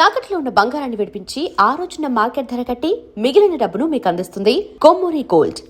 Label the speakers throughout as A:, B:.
A: తాకట్లో ఉన్న బంగారాన్ని విడిపించి ఆ రోజున మార్కెట్ ధర కట్టి మిగిలిన డబ్బును మీకు అందిస్తుంది కొమ్మూరి గోల్డ్.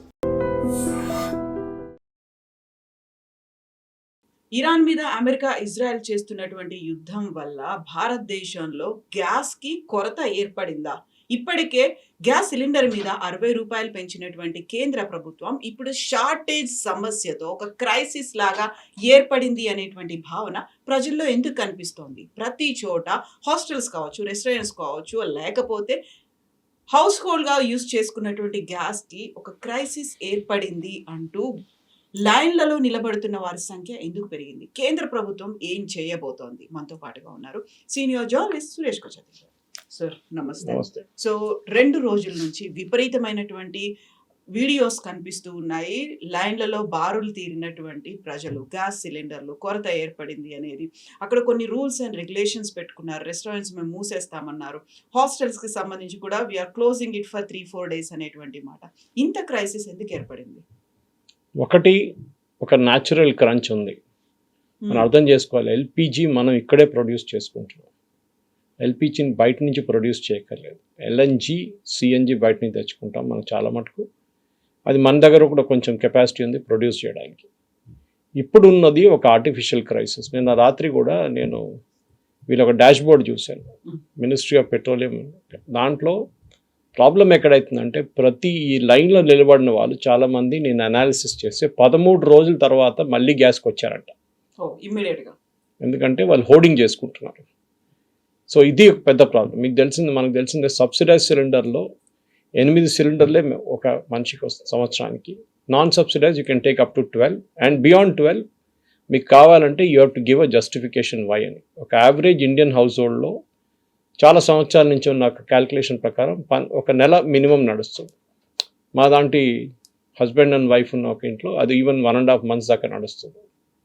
B: ఇరాన్ మీద అమెరికా ఇజ్రాయెల్ చేస్తున్నటువంటి యుద్ధం వల్ల భారతదేశంలో గ్యాస్ కి కొరత ఏర్పడిందా? ఇప్పటికే గ్యాస్ సిలిండర్ మీద 60 రూపాయలు పెంచినటువంటి కేంద్ర ప్రభుత్వం ఇప్పుడు షార్టేజ్ సమస్యతో ఒక క్రైసిస్ లాగా ఏర్పడింది అనేటువంటి భావన ప్రజల్లో ఎందుకు కనిపిస్తోంది? ప్రతి చోట హాస్టల్స్ కావచ్చు, రెస్టారెంట్స్ కావచ్చు, లేకపోతే హౌస్ హోల్డ్గా యూజ్ చేసుకున్నటువంటి గ్యాస్కి ఒక క్రైసిస్ ఏర్పడింది అంటూ లైన్లలో నిలబడుతున్న వారి సంఖ్య ఎందుకు పెరిగింది? కేంద్ర ప్రభుత్వం ఏం చేయబోతోంది? మనతో పాటుగా ఉన్నారు సీనియర్ జర్నలిస్ట్ సురేష్ కొచతి గారు. సార్ నమస్తే. సో 2 రోజుల నుంచి విపరీతమైనటువంటి వీడియోస్ కనిపిస్తూ ఉన్నాయి. లైన్లలో బారులు తీరినటువంటి ప్రజలు, గ్యాస్ సిలిండర్లు కొరత ఏర్పడింది అనేది. అక్కడ కొన్ని రూల్స్ అండ్ రెగ్యులేషన్స్ పెట్టుకున్నారు. రెస్టారెంట్స్ మేము మూసేస్తామన్నారు. హాస్టల్స్కి సంబంధించి కూడా we're closing it for 3-4 days అనేటువంటి మాట. ఇంత క్రైసిస్ ఎందుకు ఏర్పడింది?
C: ఒకటి, ఒక న్యాచురల్ క్రంచ్ ఉంది. మనం అర్థం చేసుకోవాలి. ఎల్పిజి మనం ఇక్కడే ప్రొడ్యూస్ చేసుకుంటున్నాం. ఎల్పిజిని బయట నుంచి ప్రొడ్యూస్ చేయక్కర్లేదు. ఎల్ఎన్జి, సిఎన్జి బయట నుంచి తెచ్చుకుంటాం మనం చాలా మటుకు. అది మన దగ్గర కూడా కొంచెం కెపాసిటీ ఉంది ప్రొడ్యూస్ చేయడానికి. ఇప్పుడు ఉన్నది ఒక ఆర్టిఫిషియల్ క్రైసిస్. నిన్న రాత్రి కూడా నేను వీళ్ళు ఒక డాష్ బోర్డ్ చూశాను, మినిస్ట్రీ ఆఫ్ పెట్రోలియం. దాంట్లో ప్రాబ్లం ఎక్కడైతుందంటే ప్రతి ఈ లైన్లో నిలబడిన వాళ్ళు చాలామంది నేను అనాలిసిస్ చేస్తే 13 రోజుల తర్వాత మళ్ళీ గ్యాస్కి వచ్చారంట.
B: ఇమ్మీడియట్గా.
C: ఎందుకంటే వాళ్ళు హోర్డింగ్ చేసుకుంటున్నారు. సో ఇది ఒక పెద్ద ప్రాబ్లం. మనకు తెలిసిందే సబ్సిడైజ్ సిలిండర్లో 8 సిలిండర్లే ఒక మనిషికి వస్తుంది సంవత్సరానికి. Non subsidize you can take up to 12 and beyond 12 మీకు కావాలంటే you have to give a justification why అని. ఒక యావరేజ్ ఇండియన్ హౌస్ హోల్డ్లో చాలా సంవత్సరాల నుంచి ఉన్న క్యాల్కులేషన్ ప్రకారం ఒక నెల మినిమం నడుస్తుంది. మా దాంటి హస్బెండ్ అండ్ వైఫ్ ఉన్న ఒక ఇంట్లో అది ఈవెన్ 1.5 months దాకా నడుస్తుంది,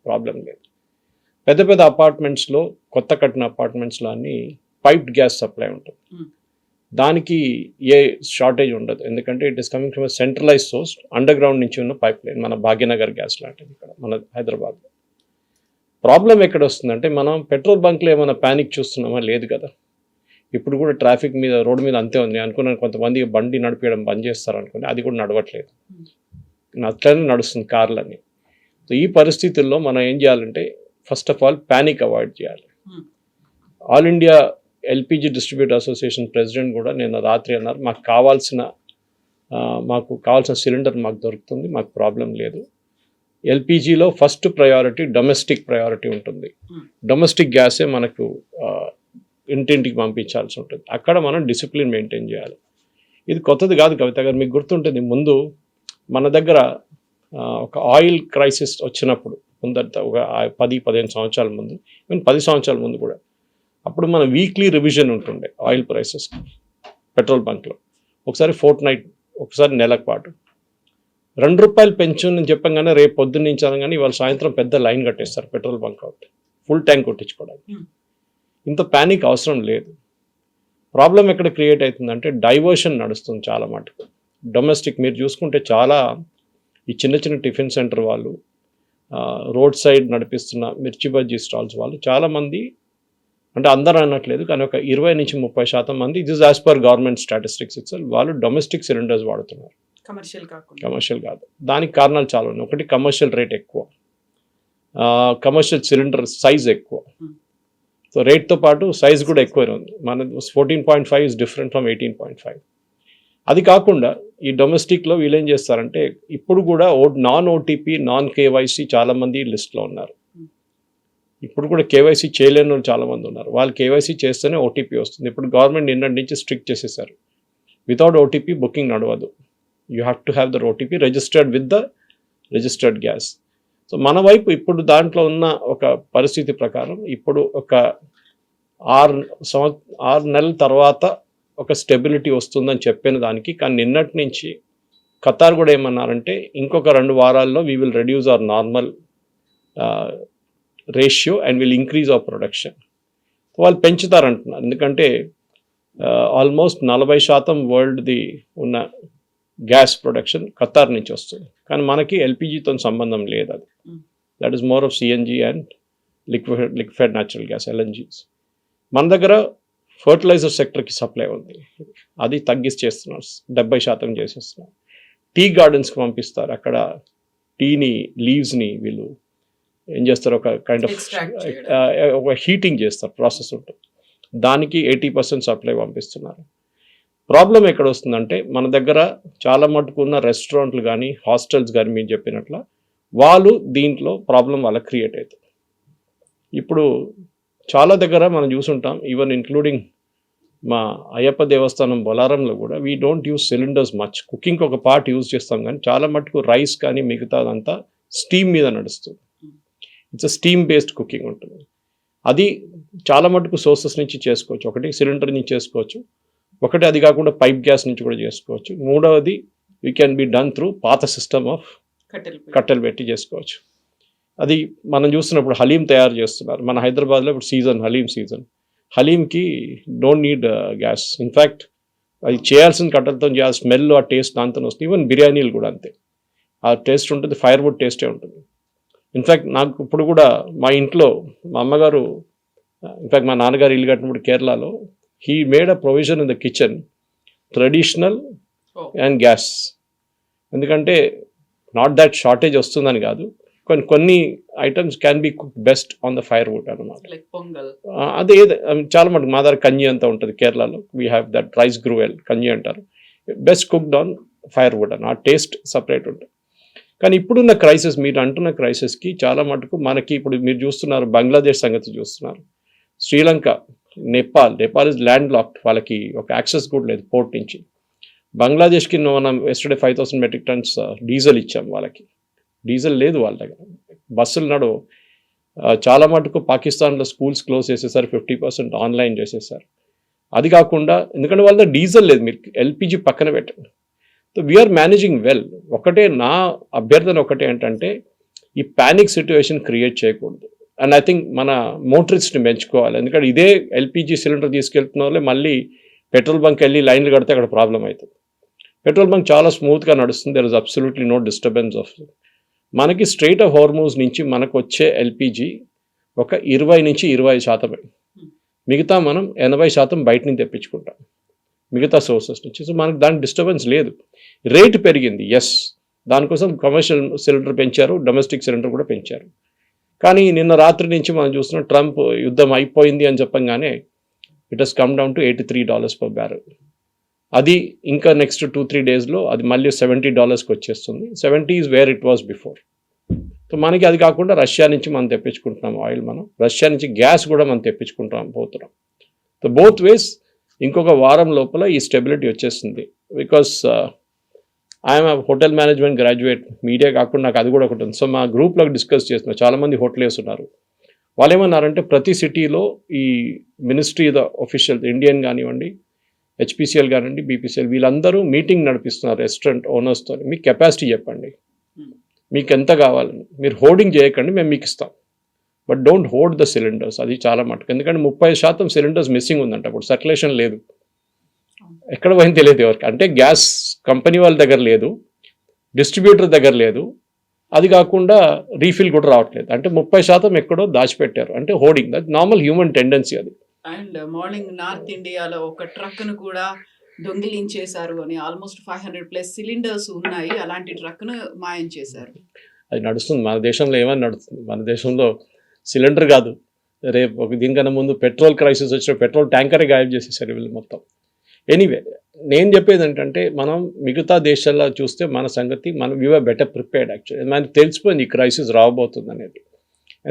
C: ప్రాబ్లం లేదు. పెద్ద పెద్ద అపార్ట్మెంట్స్లో, కొత్త కట్టిన అపార్ట్మెంట్స్లో అన్ని పైప్డ్ గ్యాస్ సప్లై ఉంటుంది. దానికి ఏ షార్టేజ్ ఉండదు, ఎందుకంటే it is coming from centralise source, under ground నుంచి ఉన్న పైప్ లైన్. మన భాగ్యనగర్ గ్యాస్ లాంటిది ఇక్కడ మన హైదరాబాద్లో. ప్రాబ్లం ఎక్కడ వస్తుందంటే మనం పెట్రోల్ బంక్లో ఏమైనా ప్యానిక్ చూస్తున్నామా? లేదు కదా. ఇప్పుడు కూడా ట్రాఫిక్ మీద, రోడ్డు మీద అంతే ఉంది. అనుకున్నాను కొంతమంది బండి నడిపించడం బంద్ చేస్తారు అనుకుని, అది కూడా నడవట్లేదు, అట్లనే నడుస్తుంది కార్లన్నీ. సో ఈ పరిస్థితుల్లో మనం ఏం చేయాలంటే first of all panic avoid చేయాలి. All India LPG distributor association president కూడా నిన్న రాత్రి అన్నారు, మాకు కావాల్సిన సిలిండర్ మాకు దొరుకుతుంది, మాకు ప్రాబ్లం లేదు. ఎల్పిజిలో ఫస్ట్ ప్రయారిటీ డొమెస్టిక్ ప్రయారిటీ ఉంటుంది. డొమెస్టిక్ గ్యాసే మనకు ఇంటింటికి పంపించాల్సి ఉంటుంది. అక్కడ మనం డిసిప్లిన్ మెయింటైన్ చేయాలి. ఇది కొత్తది కాదు కవిత గారు, మీకు గుర్తుంటుంది. ముందు మన దగ్గర ఒక ఆయిల్ క్రైసిస్ వచ్చినప్పుడు ముందట ఒక 10-15 సంవత్సరాల ముందు, ఈవెన్ 10 సంవత్సరాల ముందు కూడా, అప్పుడు మన వీక్లీ రివిజన్ ఉంటుండే ఆయిల్ ప్రైసెస్ పెట్రోల్ బంక్లో. ఒకసారి ఫోర్ట్నైట్, ఒకసారి నెలకు పాటు. 2 రూపాయలు పెంచు అని చెప్పగానే రేపు పొద్దున్న నుంచి అనగానే ఇవాళ సాయంత్రం పెద్ద లైన్ కట్టేస్తారు petrol bunk out, full tank కొట్టించుకోవడానికి. ఇంత ప్యానిక్ అవసరం లేదు. ప్రాబ్లం ఎక్కడ క్రియేట్ అవుతుందంటే డైవర్షన్ నడుస్తుంది చాలా మటుకు. డొమెస్టిక్ మీరు చూసుకుంటే చాలా ఈ చిన్న చిన్న టిఫిన్ సెంటర్ వాళ్ళు, రోడ్ సైడ్ నడిపిస్తున్న మిర్చి బజ్జీ స్టాల్స్ వాళ్ళు చాలామంది, అంటే అందరూ అనట్లేదు కానీ ఒక 20-30% మంది, this as per government statistics it's, వాళ్ళు డొమెస్టిక్ సిలిండర్స్ వాడుతున్నారు, కమర్షియల్ కాదు. దానికి కారణాలు చాలా ఉన్నాయి. ఒకటి, కమర్షియల్ రేట్ ఎక్కువ, కమర్షియల్ సిలిండర్ సైజ్ ఎక్కువ. సో రేట్తో పాటు సైజ్ కూడా ఎక్కువనే ఉంది. మన 14.5 ఇస్ డిఫరెంట్ ఫ్రమ్ 18.5. అది కాకుండా ఈ డొమెస్టిక్లో వీళ్ళు ఏం చేస్తారంటే ఇప్పుడు కూడా నాన్ ఓటీపీ, నాన్ కేవైసీ చాలామంది లిస్ట్లో ఉన్నారు. ఇప్పుడు కూడా కేవైసీ చేయలేని వాళ్ళు చాలామంది ఉన్నారు. వాళ్ళు కేవైసీ చేస్తేనే ఓటీపీ వస్తుంది. ఇప్పుడు గవర్నమెంట్ నిన్నటి నుంచి స్ట్రిక్ట్ చేసేసారు, వితౌట్ ఓటీపీ బుకింగ్ నడవదు. You have to have their OTP registered with the registered gas. So మన వైపు ఇప్పుడు దాంట్లో ఉన్న ఒక పరిస్థితి ప్రకారం ఇప్పుడు ఒక 6 నెలల తర్వాత ఒక స్టెబిలిటీ వస్తుందని చెప్పిన దానికి, కానీ నిన్నటి నుంచి ఖతార్ కూడా ఏమన్నారంటే ఇంకొక 2 వారాల్లో we will reduce our normal ratio and will increase hour production. వాళ్ళు పెంచుతారంటున్నారు, ఎందుకంటే ఆల్మోస్ట్ 40% వరల్డ్ది ఉన్న గ్యాస్ ప్రొడక్షన్ ఖతార్ నుంచి వస్తుంది. కానీ మనకి ఎల్పిజితో సంబంధం లేదు. అది that is more of CNG and liquefied natural gas, LNGs. మన దగ్గర ఫర్టిలైజర్ సెక్టర్కి సప్లై ఉంది, అది తగ్గించేస్తున్నారు, 70% చేసేస్తున్నారు. టీ గార్డెన్స్కి పంపిస్తారు, అక్కడ టీని లీవ్స్ని వీళ్ళు ఏం చేస్తారు, ఒక కైండ్ ఆఫ్ ఒక హీటింగ్ చేస్తారు, ప్రాసెస్ ఉంటుంది, దానికి 80% సప్లై పంపిస్తున్నారు. ప్రాబ్లం ఎక్కడ వస్తుందంటే మన దగ్గర చాలా మటుకు ఉన్న రెస్టారెంట్లు కానీ హాస్టల్స్ కానీ మీరు చెప్పినట్ల వాళ్ళు దీంట్లో ప్రాబ్లం వాళ్ళకి క్రియేట్ అవుతుంది. ఇప్పుడు చాలా దగ్గర మనం చూసుంటాం, ఈవెన్ ఇంక్లూడింగ్ మా అయ్యప్ప దేవస్థానం బొలారంలో కూడా we don't use cylinders much. కుకింగ్కి ఒక పార్ట్ యూజ్ చేస్తాం కానీ చాలా మటుకు రైస్ కానీ మిగతాదంతా స్టీమ్ మీద నడుస్తుంది. ఇట్స్ స్టీమ్ బేస్డ్ కుకింగ్ ఉంటుంది. అది చాలా మటుకు సోర్సెస్ నుంచి చేసుకోవచ్చు. ఒకటి సిలిండర్ నుంచి చేసుకోవచ్చు, ఒకటి అది కాకుండా పైప్ గ్యాస్ నుంచి కూడా చేసుకోవచ్చు, మూడవది we can be done through పాత సిస్టమ్ ఆఫ్ కట్టెలు పెట్టి చేసుకోవచ్చు. అది మనం చూస్తున్నప్పుడు హలీం తయారు చేస్తున్నారు మన హైదరాబాద్లో, ఇప్పుడు సీజన్ హలీం సీజన్. హలీంకి డోంట్ నీడ్ గ్యాస్, ఇన్ఫ్యాక్ట్ అది చేయాల్సిన కట్టెలతో చేయాలి, స్మెల్ ఆ టేస్ట్ దాంతో వస్తుంది. ఈవెన్ బిర్యానీలు కూడా అంతే, ఆ టేస్ట్ ఉంటుంది, ఫైర్వుడ్ టేస్టే ఉంటుంది. ఇన్ఫ్యాక్ట్ నాకు ఇప్పుడు కూడా మా ఇంట్లో మా అమ్మగారు, ఇన్ఫ్యాక్ట్ మా నాన్నగారు ఇల్లు కట్టినప్పుడు కేరళలో, he made a provision in the kitchen traditional and gas. ఎందుకంటే నాట్ దట్ షార్టేజ్ వస్తుందని కాదు, కొన్ని items can be cook best on the firewood అనమాట. అదే చాలా మటుకు మా దగ్గర కంజి అంతా ఉంటుంది కేరళలో, we have that rice gruel kanji అంటారు, best cooked on firewood అని, ఆ టేస్ట్ సపరేట్ ఉంటుంది. కానీ ఇప్పుడున్న క్రైసిస్, మీరు అంటున్న క్రైసిస్కి చాలా మటుకు మనకి ఇప్పుడు మీరు చూస్తున్నారు, బంగ్లాదేశ్ సంగతి చూస్తున్నారు, Sri Lanka, Nepal is land locked, వాళ్ళకి ఒక యాక్సెస్ కూడా లేదు పోర్ట్ నుంచి. బంగ్లాదేశ్కి మనం ఎస్టర్డే 5,000 మెట్రిక్ టన్స్ డీజిల్ ఇచ్చాం, వాళ్ళకి డీజిల్ లేదు వాళ్ళ దగ్గర, బస్సులు నడవు. చాలా మటుకు పాకిస్తాన్లో స్కూల్స్ క్లోజ్ చేసేసారు, 50% ఆన్లైన్ చేసేసారు. అది కాకుండా ఎందుకంటే వాళ్ళ దగ్గర డీజిల్ లేదు, మీరు ఎల్పిజి పక్కన పెట్టండి. So we're managing well. ఒకటే నా అభ్యర్థన ఒకటే ఏంటంటే ఈ ప్యానిక్ సిచ్యువేషన్ క్రియేట్ చేయకూడదు. అండ్ ఐ థింక్ మన మోటరిస్ట్ని పెంచుకోవాలి, ఎందుకంటే ఇదే ఎల్పిజి సిలిండర్ తీసుకెళ్తున్న వాళ్ళే మళ్ళీ పెట్రోల్ బంక్ వెళ్ళి లైన్లు కడితే అక్కడ ప్రాబ్లం అవుతుంది. పెట్రోల్ బంక్ చాలా స్మూత్గా నడుస్తుంది, there is absolutely no disturbance of. మనకి స్ట్రెయిట్ ఆఫ్ హార్మూజ్ నుంచి మనకు వచ్చే ఎల్పిజి ఒక 20 నుంచి 25%, మిగతా మనం 80% బయట నుంచి తెప్పించుకుంటాం మిగతా సోర్సెస్ నుంచి. సో మనకు దానికి డిస్టర్బెన్స్ లేదు. రేటు పెరిగింది, ఎస్, దానికోసం కమర్షియల్ సిలిండర్ పెంచారు, డొమెస్టిక్ సిలిండర్ కూడా పెంచారు. కానీ నిన్న రాత్రి నుంచి మనం చూస్తున్నాం, ట్రంప్ యుద్ధం అయిపోయింది అని చెప్పంగానే it has come down to $83 per barrel. అది ఇంకా నెక్స్ట్ 2-3 డేస్లో అది మళ్ళీ $70కి వచ్చేస్తుంది. 70 is where it was before. So మనకి అది కాకుండా రష్యా నుంచి మనం తెప్పించుకుంటున్నాం ఆయిల్, మనం రష్యా నుంచి గ్యాస్ కూడా మనం పోతున్నాం. సో బోత్ వేస్ ఇంకొక వారం లోపల ఈ స్టెబిలిటీ వచ్చేస్తుంది. Because I'm hotel management graduate, media కాకుండా నాకు అది కూడా ఒకటి ఉంది. సో మా గ్రూప్లో డిస్కస్ చేస్తున్నాం, చాలామంది హోటలేస్ ఉన్నారు. వాళ్ళు ఏమన్నారంటే ప్రతి సిటీలో ఈ మినిస్ట్రీ ఆఫీషియల్ ఇండియన్ కానివ్వండి, హెచ్పిసిఎల్ కానివ్వండి, బీపీసీఎల్, వీళ్ళందరూ మీటింగ్ నడిపిస్తున్నారు రెస్టారెంట్ ఓనర్స్తో. మీకు కెపాసిటీ చెప్పండి, మీకు ఎంత కావాలని, మీరు హోర్డింగ్ చేయకండి, మేము మీకు ఇస్తాం, but don't hold the cylinders. అది చాలా మటుకు, ఎందుకంటే 30% సిలిండర్స్ మిస్సింగ్ ఉందంట, అప్పుడు సర్క్యులేషన్ లేదు, ఎక్కడ పోయింది తెలియదు ఎవరికి. అంటే గ్యాస్ కంపెనీ వాళ్ళ దగ్గర లేదు, డిస్ట్రిబ్యూటర్ దగ్గర లేదు, అది కాకుండా రీఫిల్ కూడా రావట్లేదు. అంటే 30% ఎక్కడో దాచిపెట్టారు, అంటే hoarding. That normal human tendency అది.
B: అండ్ మార్నింగ్ నార్త్ ఇండియాలో ఒక ట్రక్ను కూడా దొంగిలించేశారు అని, ఆల్మోస్ట్ 500+ సిలిండర్స్ ఉన్నాయి, అలాంటి ట్రక్ను మాయం చేశారు.
C: అది నడుస్తుంది మన దేశంలో, ఏమని నడుస్తుంది మన దేశంలో, సిలిండర్ కాదు, రేపు దీనికన్నా ముందు పెట్రోల్ క్రైసిస్ వచ్చిన పెట్రోల్ ట్యాంకరే గాయబ్ చేసేసారు వీళ్ళు మొత్తం. ఎనీవే, నేను చెప్పేది ఏంటంటే మనం మిగతా దేశాల్లో చూస్తే మన సంగతి, మనం వీఆర్ బెటర్ ప్రిపేర్డ్. యాక్చువల్లీ మనకు తెలిసిపోయింది ఈ క్రైసిస్ రాబోతుంది అనేది.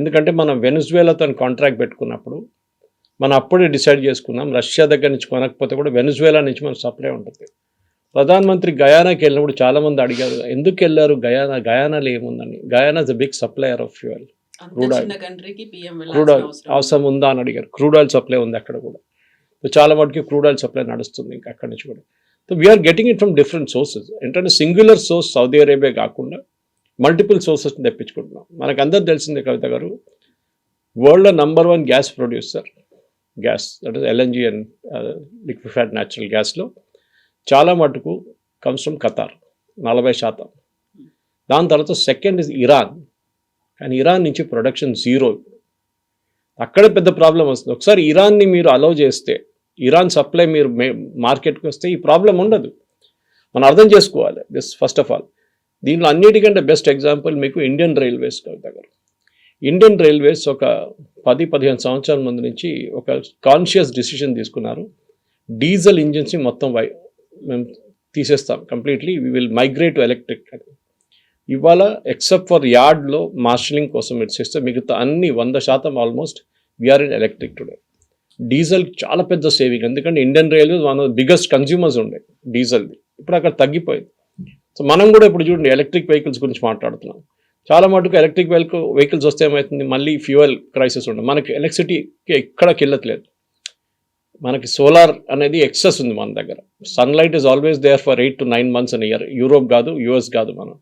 C: ఎందుకంటే మనం వెనిజువేలాతో కాంట్రాక్ట్ పెట్టుకున్నప్పుడు మనం అప్పుడే డిసైడ్ చేసుకున్నాం, రష్యా దగ్గర నుంచి కొనకపోతే కూడా వెనిజువేలా నుంచి మనకు సప్లై ఉంటుంది. ప్రధానమంత్రి గయానాకి వెళ్ళినప్పుడు చాలామంది అడిగారు, ఎందుకు వెళ్ళారు గయానాలో ఏముందని. Guyana is the big supplier of fuel, crude oil అవసరం ఉందా అని అడిగారు. క్రూడ్ ఆయిల్ సప్లై ఉంది అక్కడ కూడా. సో చాలా మటుకి క్రూడ్ ఆయిల్ సప్లై నడుస్తుంది ఇంకా అక్కడి నుంచి కూడా. So we are getting it from different sources. ఏంటంటే సింగులర్ సోర్స్ సౌదీ అరేబియా కాకుండా మల్టిపుల్ సోర్సెస్ని తెప్పించుకుంటున్నాం. మనకు అందరూ తెలిసిందే కవిత గారు, వరల్డ్లో number 1 gas producer, gas that is LNG and liquefied natural గ్యాస్లో చాలా మటుకు కమ్స్ ఫ్రమ్ ఖతార్ 40%. దాని తర్వాత సెకండ్ ఇస్ ఇరాన్, కానీ ఇరాన్ నుంచి ప్రొడక్షన్ 0. అక్కడే పెద్ద ప్రాబ్లం వస్తుంది. ఒకసారి ఇరాన్ని మీరు అలౌ చేస్తే ఇరాన్ సప్లై మీరు మార్కెట్కి వస్తే ఈ ప్రాబ్లం ఉండదు. మనం అర్థం చేసుకోవాలి దిస్ ఫస్ట్ ఆఫ్ ఆల్. దీంట్లో అన్నిటికంటే బెస్ట్ ఎగ్జాంపుల్ మీకు ఇండియన్ రైల్వేస్ దగ్గర. ఇండియన్ రైల్వేస్ ఒక 10-15 సంవత్సరాల ముందు నుంచి ఒక కాన్షియస్ డిసిషన్ తీసుకున్నారు. డీజిల్ ఇంజిన్స్ని మొత్తం మేము తీసేస్తాం completely, we will migrate to electric. ఇవాళ ఎక్సెప్ట్ ఫర్ యార్డ్లో మార్షలింగ్ కోసం ఇస్తే మిగతా అన్ని 100% almost we're in electric today. Diesel చాలా పెద్ద సేవింగ్, ఎందుకంటే Indian Railways one of the biggest consumers ఉండే డీజిల్ది. ఇప్పుడు అక్కడ తగ్గిపోయింది. సో మనం కూడా ఇప్పుడు చూడండి ఎలక్ట్రిక్ వెహికల్స్ గురించి మాట్లాడుతున్నాం. చాలా మటుకు ఎలక్ట్రిక్ వెహికల్స్ వస్తే ఏమవుతుంది, మళ్ళీ ఫ్యూయల్ క్రైసిస్ ఉండదు. మనకి ఎలక్ట్రిసిటీకి ఎక్కడ కిల్లట్లేదు. మనకి సోలార్ అనేది ఎక్సెస్ ఉంది మన దగ్గర. Sunlight is always there for 8 to 9 months year. Europe కాదు, యూఎస్ కాదు మనం.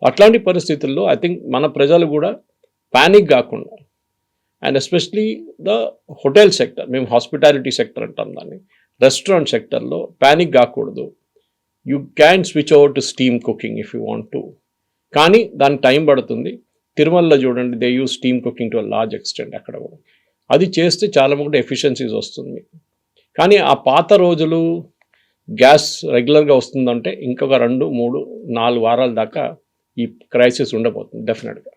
C: అట్లాంటి పరిస్థితుల్లో ఐ థింక్ మన ప్రజలు కూడా ప్యానిక్ కాకుండా, and especially the hotel sector, మేము హాస్పిటాలిటీ సెక్టర్ అంటాం దాన్ని, రెస్టారెంట్ సెక్టర్లో ప్యానిక్ కాకూడదు. You can switch over to steam cooking if you want to, కానీ దానికి టైం పడుతుంది. తిరుమలలో చూడండి, they use steam cooking to a large extent. అక్కడ కూడా అది చేస్తే చాలా మటుకు ఎఫిషియన్సీస్ వస్తుంది. కానీ ఆ పాత రోజులు గ్యాస్ రెగ్యులర్గా వస్తుందంటే ఇంకొక 2-3-4 వారాల దాకా ఈ క్రైసిస్ ఉండబోతుంది డెఫినెట్గా.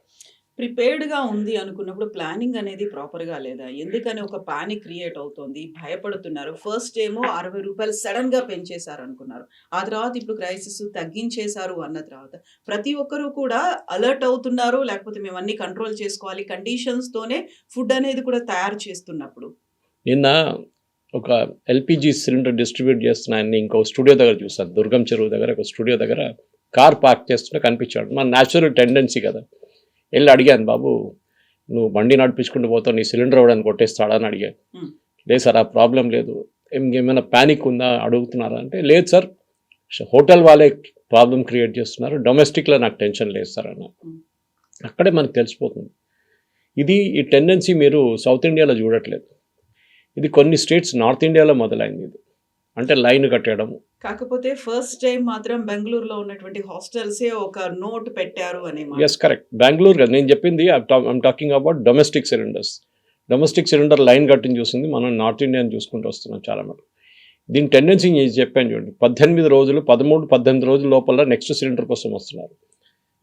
B: ప్రిపేర్డ్గా ఉంది అనుకున్నప్పుడు ప్లానింగ్ అనేది ప్రాపర్గా లేదా? ఎందుకని ఒక పానిక్ క్రియేట్ అవుతుంది, భయపడుతున్నారు. ఫస్ట్ ఏమో 60 రూపాయలు సడన్గా పెంచేశారు అనుకున్నారు, ఆ తర్వాత ఇప్పుడు క్రైసిస్ తగ్గించేశారు అన్న తర్వాత ప్రతి ఒక్కరూ కూడా అలర్ట్ అవుతున్నారు. లేకపోతే మేము అన్ని కంట్రోల్ చేసుకోవాలి కండిషన్స్తోనే ఫుడ్ అనేది కూడా తయారు చేస్తున్నప్పుడు.
C: నిన్న ఒక ఎల్పిజి సిలిండర్ డిస్ట్రిబ్యూట్ చేస్తున్నాయని ఇంకో స్టూడియో దగ్గర చూస్తాను, దుర్గం చెరువు దగ్గర ఒక స్టూడియో దగ్గర కార్ పార్క్ చేస్తుంటే కనిపించాడు. మన న్యాచురల్ టెండెన్సీ కదా, వెళ్ళి అడిగాను, బాబు నువ్వు బండి నడిపించుకుంటూ పోతావు, నీ సిలిండర్ అవ్వడానికి కొట్టేస్తాడా అని అడిగాను. లేదు సార్, ఆ ప్రాబ్లం లేదు, ఏమైనా ప్యానిక్ ఉందా అడుగుతున్నారా అంటే, లేదు సార్ హోటల్ వాళ్ళే ప్రాబ్లం క్రియేట్ చేస్తున్నారు, డొమెస్టిక్లో నాకు టెన్షన్ లేదు సార్ అన్న. అక్కడే మనకు తెలిసిపోతుంది. ఈ టెండెన్సీ మీరు సౌత్ ఇండియాలో చూడట్లేదు, ఇది కొన్ని స్టేట్స్ నార్త్ ఇండియాలో మొదలైంది. ఇది అంటే లైన్ కట్టేయడము.
B: కాకపోతే ఫస్ట్ టైం మాత్రం బెంగళూరులో ఉన్నటువంటి హాస్టల్సే ఒక నోట్ పెట్టారు అనే.
C: ఎస్ కరెక్ట్, బెంగళూరు కదా నేను చెప్పింది. I'm talking about domestic cylinders. Domestic cylinder line cutting చూసింది మనం నార్త్ ఇండియన్ చూసుకుంటూ వస్తున్నాం చాలా మటుకు. దీని టెండెన్సీ చెప్పాను చూడండి, 18 రోజులు 13-18 రోజుల లోపల నెక్స్ట్ సిలిండర్ కోసం వస్తున్నారు.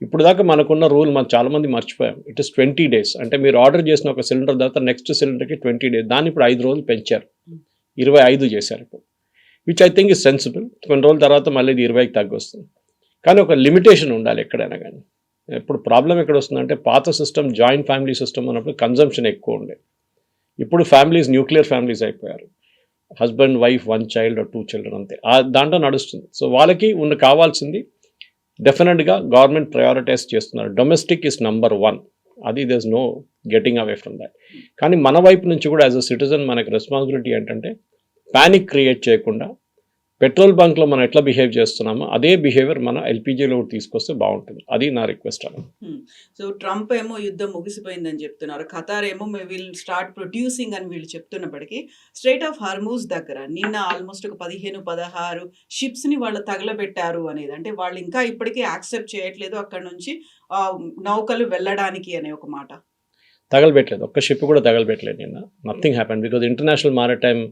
C: ఇప్పుడు దాకా మనకున్న రూల్ మనం చాలామంది మర్చిపోయాం. It is 20 days. అంటే మీరు ఆర్డర్ చేసిన ఒక సిలిండర్ తర్వాత నెక్స్ట్ సిలిండర్కి 20 days. దాన్ని ఇప్పుడు 5 రోజులు పెంచారు, 25 చేశారు ఇప్పుడు, which I think is sensible. కొన్ని రోజుల తర్వాత మళ్ళీ ఇది 20కి తగ్గొస్తుంది. కానీ ఒక లిమిటేషన్ ఉండాలి ఎక్కడైనా కానీ. ఇప్పుడు ప్రాబ్లం ఎక్కడ వస్తుందంటే, పాత సిస్టమ్ జాయింట్ ఫ్యామిలీ సిస్టమ్ అన్నప్పుడు కన్జంప్షన్ ఎక్కువ ఉండే. ఇప్పుడు ఫ్యామిలీస్ న్యూక్లియర్ ఫ్యామిలీస్ అయిపోయారు, husband wife 1 child or 2 children అంతే, దాంట్లో నడుస్తుంది. సో వాళ్ళకి కావాల్సింది డెఫినెట్గా గవర్నమెంట్ ప్రయారిటైజ్ చేస్తున్నారు. డొమెస్టిక్ ఇస్ నంబర్ 1, అది there is no getting away from that. కానీ మన వైపు నుంచి కూడా యాజ్ అ సిటిజన్ మనకి రెస్పాన్సిబిలిటీ ఏంటంటే, ప్యానిక్ క్రియేట్ చేయకుండా పెట్రోల్ బంక్లో మనం ఎట్లా బిహేవ్ చేస్తున్నామో అదే బిహేవియర్ మన ఎల్పిజిలో తీసుకొస్తే బాగుంటుంది. అది నా రిక్వెస్ట్ అని.
B: సో ట్రంప్ ఏమో యుద్ధం ముగిసిపోయిందని చెప్తున్నారు, ఖతార్ ఏమో మే విల్ స్టార్ట్ ప్రొడ్యూసింగ్ అని వీళ్ళు చెప్తున్నప్పటికీ, స్ట్రైట్ ఆఫ్ హార్మూజ్ దగ్గర నిన్న ఆల్మోస్ట్ ఒక 15-16 షిప్స్ని వాళ్ళు తగలబెట్టారు అనేది. అంటే వాళ్ళు ఇంకా ఇప్పటికీ యాక్సెప్ట్ చేయట్లేదు అక్కడ నుంచి నౌకలు వెళ్ళడానికి అనే ఒక మాట.
C: తగలబెట్టలేదు, ఒక్క షిప్ కూడా తగలబెట్టలేదు నిన్న. Nothing happen because international maritime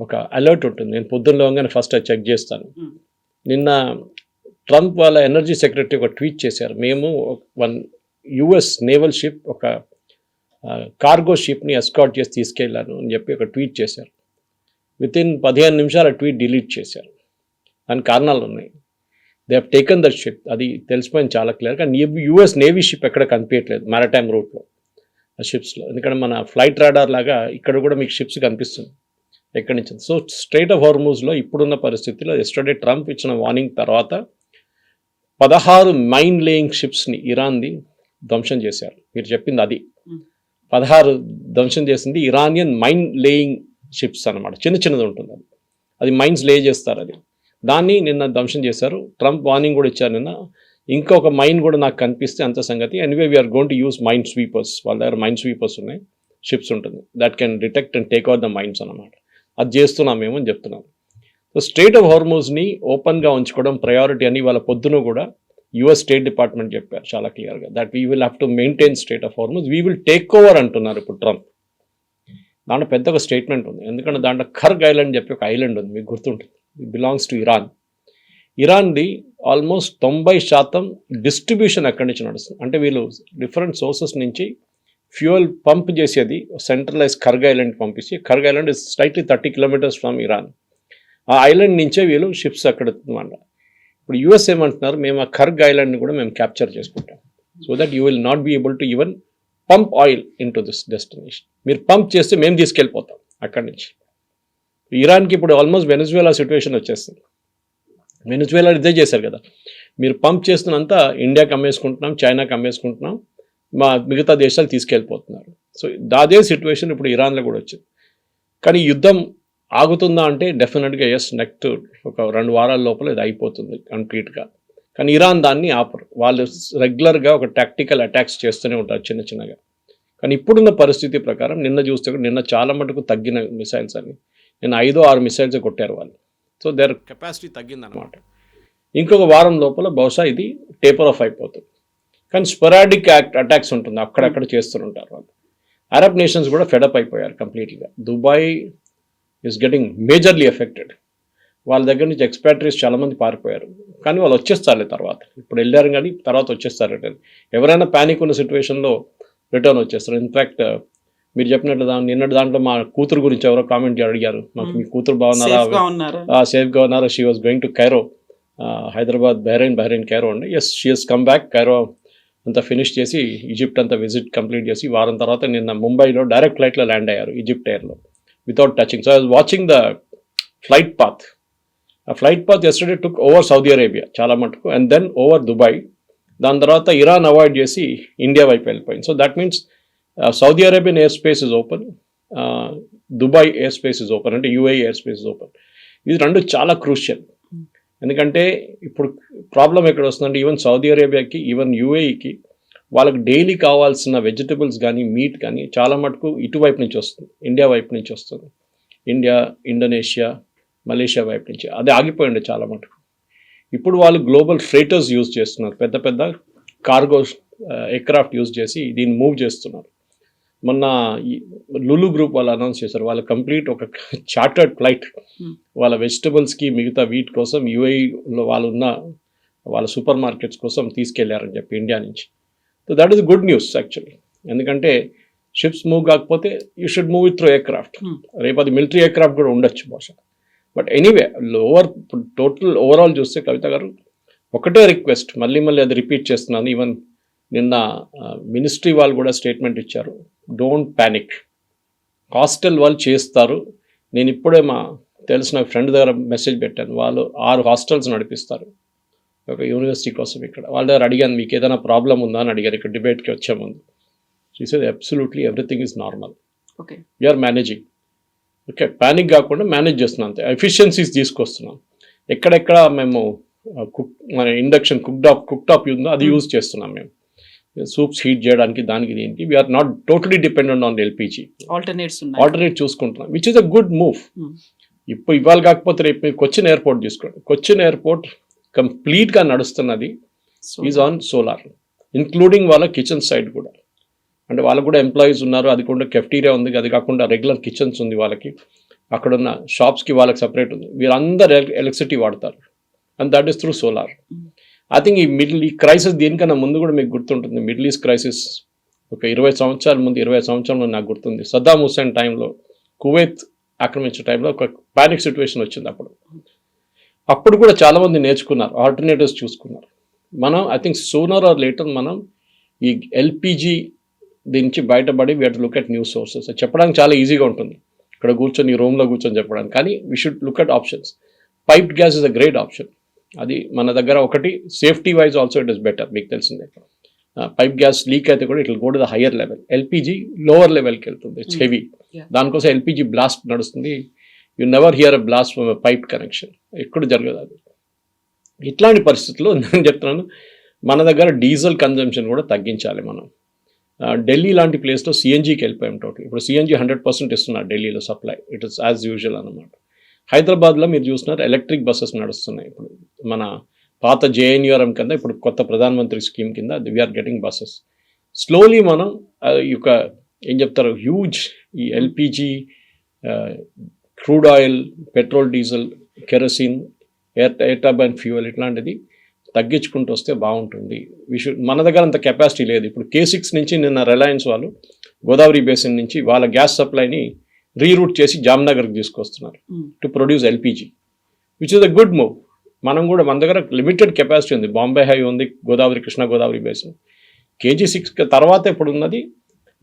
C: ఒక అలర్ట్ ఉంటుంది. నేను పొద్దున్నలోగానే ఫస్ట్ అది చెక్ చేస్తాను. నిన్న ట్రంప్ వాళ్ళ ఎనర్జీ సెక్రటరీ ఒక ట్వీట్ చేశారు, మేము 1 US నేవల్ షిప్ ఒక కార్గో షిప్ని ఎస్కార్ట్ చేసి తీసుకెళ్ళాను అని చెప్పి ఒక ట్వీట్ చేశారు. వితిన్ 15 నిమిషాలు ఆ ట్వీట్ డిలీట్ చేశారు. దానికి కారణాలు ఉన్నాయి. They have taken that ship, అది తెలిసిపోయింది చాలా క్లియర్. కానీ US నేవీ షిప్ ఎక్కడ కనిపించట్లేదు మ్యారిటైమ్ రూట్లో ఆ షిప్స్లో. ఎందుకంటే మన ఫ్లైట్ రాడార్ లాగా ఇక్కడ కూడా మీకు షిప్స్ కనిపిస్తుంది ఎక్కడి నుంచి. సో స్ట్రైట్ ఆఫ్ హార్మూజ్లో ఇప్పుడున్న పరిస్థితిలో ఎస్టర్డే ట్రంప్ ఇచ్చిన వార్నింగ్ తర్వాత 16 మైన్ లేయింగ్ షిప్స్ని ఇరాన్ది ధ్వంసం చేశారు. మీరు చెప్పింది అది 16 ధ్వంసం చేసింది ఇరానియన్ మైన్ లేయింగ్ షిప్స్ అనమాట. చిన్నది ఉంటుంది అది మైన్స్ లే చేస్తారు. అది దాన్ని నిన్న ధ్వంసం చేశారు. ట్రంప్ వార్నింగ్ కూడా ఇచ్చారు నిన్న, ఇంకొక మైన్ కూడా నాకు కనిపిస్తే అంత సంగతి. Anyway we're going to use minesweepers, వాళ్ళ దగ్గర మైన్ స్వీపర్స్ ఉన్నాయి, షిప్స్ ఉంటుంది that can detect and take out the mines అన్నమాట. అది చేస్తున్నాం మేము అని చెప్తున్నాం. సో స్ట్రైట్ ఆఫ్ హార్మూజ్ని ఓపెన్గా ఉంచుకోవడం ప్రయారిటీ అని వాళ్ళ పొద్దున కూడా US స్టేట్ డిపార్ట్మెంట్ చెప్పారు చాలా క్లియర్గా, that we will have to maintain straight of Hormuz, we will take over అంటున్నారు ఇప్పుడు ట్రంప్. దాంట్లో పెద్ద ఒక స్టేట్మెంట్ ఉంది. ఎందుకంటే దాంట్లో ఖర్గ్ ఐలాండ్ చెప్పి ఒక ఐలాండ్ ఉంది, మీకు గుర్తుంటుంది. It belongs to Iran. ఇరాన్ది ఆల్మోస్ట్ 90% డిస్ట్రిబ్యూషన్ ఎక్కడి నుంచి నడుస్తుంది అంటే వీళ్ళు డిఫరెంట్ సోర్సెస్ నుంచి ఫ్యూయల్ పంప్ చేసేది సెంట్రలైజ్ ఖర్గ్ ఐలాండ్ పంపించి, Kharg island is slightly 30 kilometres from Iran. ఆ ఐలాండ్ నుంచే వీళ్ళు షిప్స్ అక్కడ అనమాట. ఇప్పుడు యూఎస్ ఏమంటున్నారు, మేము ఆ ఖర్గ్ ఐలాండ్ని కూడా మేము క్యాప్చర్ చేసుకుంటాం, so that you will not be able to even pump oil into this destination. మీరు పంప్ చేస్తే మేము తీసుకెళ్ళిపోతాం అక్కడి నుంచి. ఇరాన్కి ఇప్పుడు ఆల్మోస్ట్ వెనజువేలా సిచ్యువేషన్ వచ్చేస్తుంది. వెనజువేలా ఇదే చేశారు కదా, మీరు పంప్ చేస్తున్నంతా ఇండియాకి అమ్మేసుకుంటున్నాం, చైనాకి అమ్మేసుకుంటున్నాం, మా మిగతా దేశాలు తీసుకెళ్ళిపోతున్నారు. సో అదే సిచ్యువేషన్ ఇప్పుడు ఇరాన్లో కూడా వచ్చింది. కానీ యుద్ధం ఆగుతుందా అంటే డెఫినెట్గా ఎస్, నెక్స్ట్ ఒక 2 వారాల లోపల ఇది అయిపోతుంది కంప్లీట్గా. కానీ ఇరాన్ దాన్ని ఆపరు. వాళ్ళు రెగ్యులర్గా ఒక టాక్టికల్ అటాక్స్ చేస్తూనే ఉంటారు చిన్న చిన్నగా. కానీ ఇప్పుడున్న పరిస్థితి ప్రకారం నిన్న చూస్తే నిన్న చాలా మటుకు తగ్గిన మిసైల్స్ అని, నిన్న 5-6 మిసైల్స్ కొట్టారు వాళ్ళు. సో దేర్ కెపాసిటీ తగ్గిందనమాట. ఇంకొక వారం లోపల బహుశా ఇది టేపర్ ఆఫ్ అయిపోతుంది. కానీ స్పొరాడిక్ అటాక్స్ ఉంటుంది, అక్కడక్కడ చేస్తుంటారు వాళ్ళు. అరబ్ నేషన్స్ కూడా ఫెడప్ అయిపోయారు కంప్లీట్గా. Dubai is getting majorly affected. వాళ్ళ దగ్గర నుంచి ఎక్స్పాట్రీస్ చాలామంది పారిపోయారు, కానీ వాళ్ళు వచ్చేస్తారులే తర్వాత. ఇప్పుడు వెళ్ళారు కానీ తర్వాత వచ్చేస్తారు రిటర్న్. ఎవరైనా ప్యానిక్ ఉన్న సిచ్యువేషన్లో రిటర్న్ వచ్చేస్తారు. ఇన్ఫ్యాక్ట్ మీరు చెప్పినట్లు నిన్నటి దాంట్లో మా కూతురు గురించి ఎవరో కామెంట్ అడిగారు, మాకు మీ కూతురు బాగున్నారా, సేఫ్గా ఉన్నారా, she was going to Cairo, Hyderabad, Bahrain Cairo అండి. Yes, she has come back. Cairo అంతా ఫినిష్ చేసి ఈజిప్ట్ అంతా విజిట్ కంప్లీట్ చేసి వారం తర్వాత నిన్న ముంబైలో డైరెక్ట్ ఫ్లైట్లో ల్యాండ్ అయ్యారు ఈజిప్ట్ ఎయిర్లో without touching. So I was watching the flight path. ఆ flight path yesterday took over Saudi Arabia చాలా మటుకు, అండ్ దెన్ ఓవర్ దుబాయ్. దాని తర్వాత ఇరాన్ అవాయిడ్ చేసి ఇండియా వైపు వెళ్ళిపోయింది. So that means Saudi Arabian air space is open, Dubai air space is open, అంటే UAE air space is open. ఇది రెండు చాలా క్రూషియల్. ఎందుకంటే ఇప్పుడు ప్రాబ్లం ఎక్కడ వస్తుందంటే ఈవెన్ సౌదీ అరేబియాకి, ఈవెన్ యూఏఈకి వాళ్ళకి డైలీ కావాల్సిన వెజిటబుల్స్ కానీ మీట్ కానీ చాలా మటుకు ఇటువైపు నుంచి వస్తుంది, ఇండియా వైపు నుంచి వస్తుంది. ఇండియా, ఇండోనేషియా, మలేషియా వైపు నుంచి అది ఆగిపోయింది చాలా మటుకు. ఇప్పుడు వాళ్ళు గ్లోబల్ ఫ్రైటర్స్ యూజ్ చేస్తున్నారు, పెద్ద పెద్ద కార్గో ఎయిర్క్రాఫ్ట్ యూజ్ చేసి దీన్ని మూవ్ చేస్తున్నారు. మొన్న లులు గ్రూప్ వాళ్ళు అనౌన్స్ చేశారు, వాళ్ళు కంప్లీట్ ఒక చార్టర్డ్ ఫ్లైట్ వాళ్ళ వెజిటబుల్స్కి మిగతా వీటి కోసం యూఏఈలో వాళ్ళు ఉన్న వాళ్ళ సూపర్ మార్కెట్స్ కోసం తీసుకెళ్లారని చెప్పి ఇండియా నుంచి. So that is good news actually. ఎందుకంటే షిప్స్ మూవ్ కాకపోతే you should move it through aircraft. రేపు అది మిలిటరీ ఎయిర్క్రాఫ్ట్ కూడా ఉండొచ్చు బహుశా. బట్ ఎనీవే టోటల్ ఓవరాల్ చూస్తే కవిత గారు ఒకటే రిక్వెస్ట్, మళ్ళీ అది రిపీట్ చేస్తున్నాను. ఈవెన్ నిన్న మినిస్ట్రీ వాళ్ళు కూడా స్టేట్మెంట్ ఇచ్చారు, డోంట్ ప్యానిక్, హాస్టల్ వాళ్ళు చేస్తారు. నేను ఇప్పుడే మా తెలిసిన ఫ్రెండ్ దగ్గర మెసేజ్ పెట్టాను, వాళ్ళు 6 హాస్టల్స్ నడిపిస్తారు ఒక యూనివర్సిటీ కోసం ఇక్కడ. వాళ్ళ దగ్గర అడిగాను, మీకు ఏదైనా ప్రాబ్లం ఉందా అని అడిగారు ఇక్కడ డిబేట్కి వచ్చే ముందు. She said absolutely everything is normal,
B: okay,
C: we're managing. Okay, panic కాకుండా మేనేజ్ చేస్తున్నాం అంతే, ఎఫిషియన్సీస్ తీసుకొస్తున్నాం. ఎక్కడెక్కడ మేము మన ఇండక్షన్ కుక్ టాప్ ఉందో అది యూజ్ చేస్తున్నాం మేము సూప్స్ హీట్ చేయడానికి, దానికి దీనికి. We are not totally dependent on LPG, alternate చూసుకుంటున్నాం, which is a good move. ఇప్పుడు ఇవాళ కాకపోతే రేపు మీరు కొచ్చిన్ ఎయిర్పోర్ట్ తీసుకోండి, కొచ్చిన్ ఎయిర్పోర్ట్ కంప్లీట్గా నడుస్తున్నది ఈజ్ ఆన్ సోలార్, ఇంక్లూడింగ్ వాళ్ళ కిచెన్ సైడ్ కూడా. అంటే వాళ్ళకు కూడా ఎంప్లాయీస్ ఉన్నారు, అది కూడా కెఫ్టీరియా ఉంది, అది కాకుండా రెగ్యులర్ కిచెన్స్ ఉంది వాళ్ళకి, అక్కడున్న షాప్స్కి వాళ్ళకి సపరేట్ ఉంది. వీళ్ళందరూ ఎలక్ట్రిసిటీ వాడతారు, and that is through solar. I think ఈ క్రైసిస్ దీనికన్నా ముందు కూడా మీకు గుర్తుంటుంది, మిడిల్ ఈస్ట్ క్రైసిస్ ఒక 20 సంవత్సరాల ముందు, 20 సంవత్సరాలు నాకు గుర్తుంది. సద్దాం హుస్సేన్ టైంలో కువైత్ ఆక్రమించే టైంలో ఒక పానిక్ సిచ్యువేషన్ వచ్చింది. అప్పుడు కూడా చాలామంది నేర్చుకున్నారు, ఆల్టర్నేటివ్స్ చూసుకున్నారు. మనం I think sooner or later మనం ఈ ఎల్పిజి దీని నుంచి బయటపడి we have to look at new sources. చెప్పడానికి చాలా ఈజీగా ఉంటుంది ఇక్కడ కూర్చొని, ఈ రూమ్లో కూర్చొని చెప్పడానికి, కానీ we should look at options. Piped gas is a great option. అది మన దగ్గర ఒకటి, safety wise also it is better. మీకు తెలిసిందే, పైప్ గ్యాస్ లీక్ అయితే కూడా it will go to the higher level. LPG lower లెవెల్కి వెళ్తుంది, ఇట్స్ హెవీ. దానికోసం ఎల్పిజి బ్లాస్ట్ నడుస్తుంది. You never here a blast from a pipe connection, ఎక్కడ జరగదు అది. ఇట్లాంటి పరిస్థితుల్లో నేను చెప్తున్నాను, మన దగ్గర డీజిల్ కన్జంప్షన్ కూడా తగ్గించాలి మనం. ఢిల్లీ లాంటి ప్లేస్లో సిఎన్జికి వెళ్ళిపోయాం టోటల్. ఇప్పుడు సిఎన్జి 100% ఇస్తున్నారు ఢిల్లీలో supply, it is as usual అన్నమాట. హైదరాబాద్లో మీరు చూస్తున్నారు ఎలక్ట్రిక్ బస్సెస్ నడుస్తున్నాయి. ఇప్పుడు మన పాత జేఎన్యూఆర్ఎం కింద ఇప్పుడు కొత్త ప్రధానమంత్రి స్కీమ్ కింద వీఆర్ గెటింగ్ బస్సెస్. స్లోలీ మనం ఈ యొక్క ఏం చెప్తారు హ్యూజ్ ఈ LPG, crude oil, petrol, diesel, kerosene, air turbine fuel ఇట్లాంటిది తగ్గించుకుంటూ వస్తే బాగుంటుంది. మన దగ్గర అంత కెపాసిటీ లేదు. ఇప్పుడు K6 నుంచి నిన్న రిలయన్స్ వాళ్ళు గోదావరి బేసిన్ నుంచి వాళ్ళ గ్యాస్ సప్లైని రీరూట్ చేసి జామ్నగర్కి తీసుకొస్తున్నారు to produce LPG, which is a good move. మనం కూడా మన దగ్గర లిమిటెడ్ కెపాసిటీ ఉంది. బాంబే హై ఉంది, గోదావరి, కృష్ణా గోదావరి బేసిన్. KG6 తర్వాత ఇప్పుడు ఉన్నది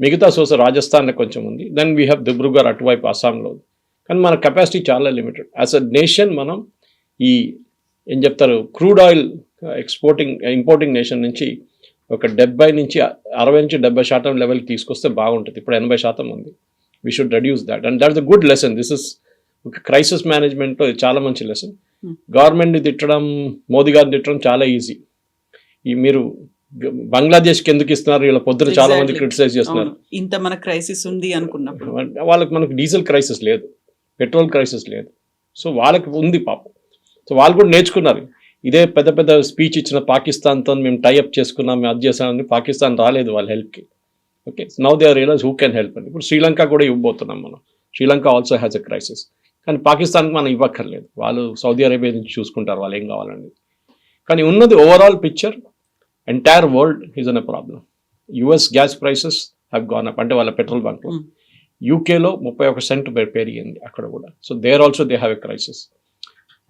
C: మిగతా సోర్స్ రాజస్థాన్లో కొంచెం ఉంది. దెన్ వీ హ్యావ్ దిబ్రూగర్ అటువైపు అస్సాంలో. కానీ మన కెపాసిటీ చాలా లిమిటెడ్. యాజ్ అ నేషన్ మనం ఈ ఏం చెప్తారు క్రూడ్ ఆయిల్ ఇంపోర్టింగ్ నేషన్ నుంచి ఒక 60 నుంచి 70% లెవెల్కి తీసుకొస్తే బాగుంటుంది. ఇప్పుడు 80% ఉంది. We should reduce that and that's a good lesson. This is ఒక క్రైసిస్ మేనేజ్మెంట్లో చాలా మంచి లెసన్. గవర్నమెంట్ని తిట్టడం, మోదీ గారిని తిట్టడం చాలా ఈజీ. ఈ మీరు బంగ్లాదేశ్కి ఎందుకు ఇస్తున్నారు, వీళ్ళ పొద్దున చాలా మంది క్రిటిసైజ్ చేస్తున్నారు.
B: ఇంత మన క్రైసిస్ ఉంది అనుకున్నప్పుడు
C: మనకు డీజిల్ క్రైసిస్ లేదు, పెట్రోల్ క్రైసిస్ లేదు. సో వాళ్ళకి ఉంది పాపం. సో వాళ్ళు కూడా నేర్చుకున్నారు. ఇదే పెద్ద పెద్ద స్పీచ్ ఇచ్చిన పాకిస్తాన్తో మేము టైఅప్ చేసుకున్నాం, మేము అది చేసామని పాకిస్తాన్ రాలేదు వాళ్ళ హెల్ప్కి. Okay, now they are realise who can help అని. ఇప్పుడు శ్రీలంక కూడా ఇవ్వబోతున్నాం మనం. Sri Lanka also has a crisis. కానీ పాకిస్తాన్కి మనం ఇవ్వక్కర్లేదు, వాళ్ళు సౌదీ అరేబియా నుంచి చూసుకుంటారు వాళ్ళు ఏం కావాలని. కానీ ఉన్నది overall picture entire world is an a problem. US gas prices have gone up, అంటే వాళ్ళ పెట్రోల్ బంక్లో. యూకేలో 31 సెంట్ పెరిగింది అక్కడ కూడా. So there also they have a crisis.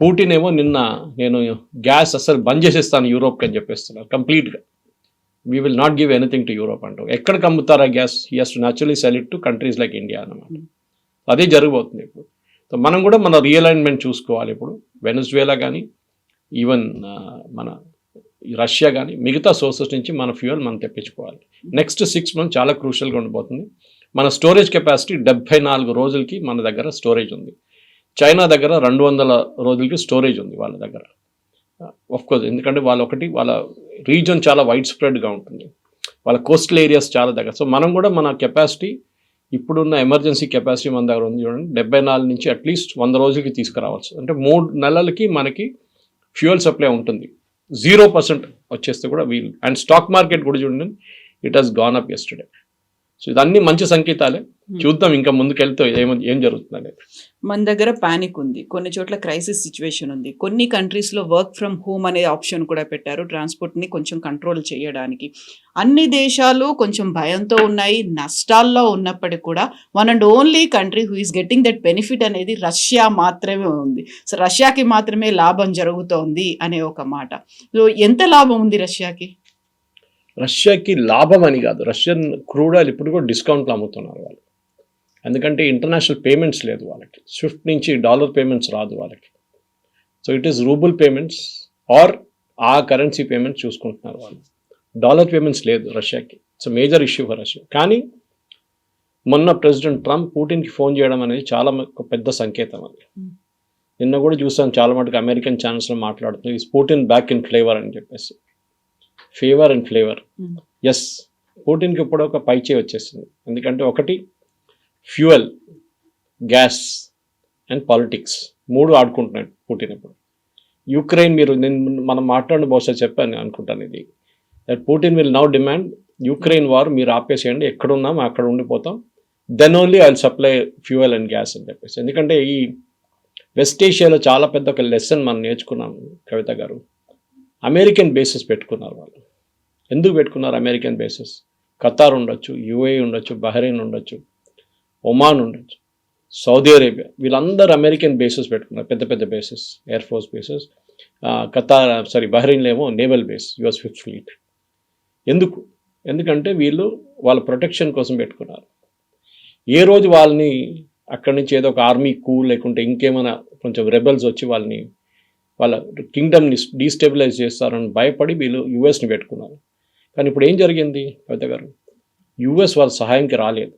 C: Putin ఏమో నిన్న నేను గ్యాస్ అసలు బంద్ చేసేస్తాను యూరోప్కి అని చెప్పేస్తున్నారు కంప్లీట్గా. We will not give anything to Europe అంటూ. ఎక్కడికి అమ్ముతారా gas? He has to naturally sell it to countries like India అన్నమాట. అదే జరగబోతుంది ఇప్పుడు. సో మనం కూడా మన రియలైన్మెంట్ చూసుకోవాలి. ఇప్పుడు వెనెజువేలా కానీ ఈవెన్ మన రష్యా కానీ మిగతా సోర్సెస్ నుంచి మన ఫ్యూయల్ మనం తెప్పించుకోవాలి. నెక్స్ట్ 6 months చాలా క్రూషియల్గా ఉండబోతుంది. మన స్టోరేజ్ కెపాసిటీ 74 రోజులకి మన దగ్గర స్టోరేజ్ ఉంది. చైనా దగ్గర 200 రోజులకి స్టోరేజ్ ఉంది వాళ్ళ దగ్గర. కోర్స్ ఎందుకంటే వాళ్ళ రీజన్ చాలా వైడ్ స్ప్రెడ్గా ఉంటుంది, వాళ్ళ కోస్టల్ ఏరియాస్ చాలా దగ్గర. సో మనం కూడా మన కెపాసిటీ ఇప్పుడున్న ఎమర్జెన్సీ కెపాసిటీ మన దగ్గర ఉంది చూడండి, 74 నుంచి అట్లీస్ట్ 100 రోజులకి తీసుకురావచ్చు. అంటే 3 నెలలకి మనకి ఫ్యూయల్ సప్లై ఉంటుంది. 0% వచ్చేస్తే కూడా వీలు. అండ్ స్టాక్ మార్కెట్ కూడా చూడండి, it has gone up yesterday. So ఇదన్నీ మంచి సంకేతాలే. చూద్దాం ఇంకా ముందుకెళ్తే ఏం జరుగుతుంది అనేది.
B: మన దగ్గర పానిక్ ఉంది, కొన్ని చోట్ల క్రైసిస్ సిచ్యువేషన్ ఉంది. కొన్ని కంట్రీస్లో వర్క్ ఫ్రమ్ హోమ్ అనే ఆప్షన్ కూడా పెట్టారు ట్రాన్స్పోర్ట్ని కొంచెం కంట్రోల్ చేయడానికి. అన్ని దేశాలు కొంచెం భయంతో ఉన్నాయి, నష్టాల్లో ఉన్నప్పటికీ కూడా one and only country who is getting that benefit అనేది రష్యా మాత్రమే ఉంది. సో రష్యాకి మాత్రమే లాభం జరుగుతోంది అనే ఒక మాట. సో ఎంత లాభం ఉంది రష్యాకి?
C: రష్యాకి లాభం అని కాదు, రష్యన్ క్రూడ్ ఆయిల్ ఇప్పుడు కూడా డిస్కౌంట్లో అమ్ముతున్నారు వాళ్ళు. ఎందుకంటే ఇంటర్నేషనల్ పేమెంట్స్ లేదు వాళ్ళకి, స్విఫ్ట్ నుంచి డాలర్ పేమెంట్స్ రాదు వాళ్ళకి. So it is rouble payments or ఆ కరెన్సీ పేమెంట్స్ చూసుకుంటున్నారు వాళ్ళు. డాలర్ పేమెంట్స్ లేదు రష్యాకి. It's major issue for Russia. కానీ మొన్న ప్రెసిడెంట్ ట్రంప్ పుటిన్కి ఫోన్ చేయడం అనేది చాలా పెద్ద సంకేతం అది. నిన్న కూడా చూసాను చాలా మటుకు అమెరికన్ ఛానల్స్లో మాట్లాడుతుంది, is Putin back in flavour అని చెప్పేసి. ఫేవర్ అండ్ ఫ్లేవర్, ఎస్, పుటిన్కి ఇప్పుడు ఒక పైచే వచ్చేసింది. ఎందుకంటే ఒకటి ఫ్యూయల్, గ్యాస్ అండ్ పాలిటిక్స్ 3 ఆడుకుంటున్నాడు పుటిన్ ఇప్పుడు. యుక్రెయిన్ మనం మాట్లాడిన బహుశా చెప్పాను అనుకుంటాను ఇది, that Putin will now demand Ukraine war మీరు ఆపేసేయండి, ఎక్కడున్నాం అక్కడ ఉండిపోతాం, then only I will supply fuel and gas అని చెప్పేసి. ఎందుకంటే ఈ వెస్ట్ ఏషియాలో చాలా పెద్ద ఒక లెసన్ మనం నేర్చుకున్నాం కవిత గారు. అమెరికన్ బేసెస్ పెట్టుకున్నారు వాళ్ళు. ఎందుకు పెట్టుకున్నారు అమెరికన్ బేసెస్? ఖతార్ ఉండొచ్చు, UAE ఉండొచ్చు, బహ్రెయిన్ ఉండొచ్చు, ఒమాన్ ఉండొచ్చు, సౌదీ అరేబియా, వీళ్ళందరూ అమెరికన్ బేసెస్ పెట్టుకున్నారు, పెద్ద పెద్ద బేసెస్, ఎయిర్ ఫోర్స్ బేసెస్. బహ్రెయిన్లో ఏమో naval base, US 5th Fleet. ఎందుకంటే వీళ్ళు వాళ్ళ ప్రొటెక్షన్ కోసం పెట్టుకున్నారు. ఏ రోజు వాళ్ళని అక్కడి నుంచి ఏదో ఒక ఆర్మీ కూ లేకుంటే ఇంకేమైనా కొంచెం రెబల్స్ వచ్చి వాళ్ళ కింగ్డమ్ని డీస్టెబిలైజ్ చేస్తారని భయపడి వీళ్ళు యుఎస్ని పెట్టుకున్నారు. కానీ ఇప్పుడు ఏం జరిగింది కవిత గారు? యుఎస్ వాళ్ళ సహాయంకి రాలేదు.